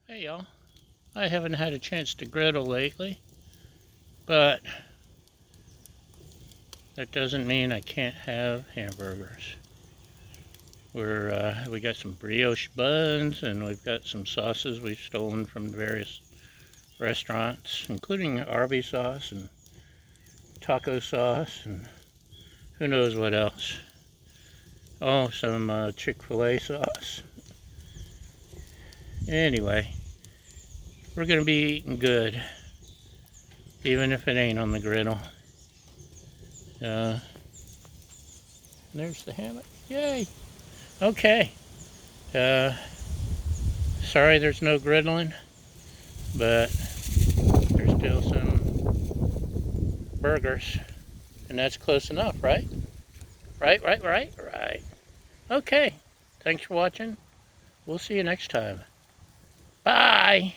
Hey y'all, I haven't had a chance to griddle lately, but that doesn't mean I can't have hamburgers. We got some brioche buns and we've got some sauces we've stolen from various restaurants, including Arby's sauce and taco sauce and who knows what else. Oh, some Chick-fil-A sauce. Anyway, we're gonna be eating good, even if it ain't on the griddle. There's the hammock. Yay! Okay. Uh, Sorry there's no griddling, but there's still some burgers, and that's close enough, right? Right. Okay. Thanks for watching. We'll see you next time. Bye!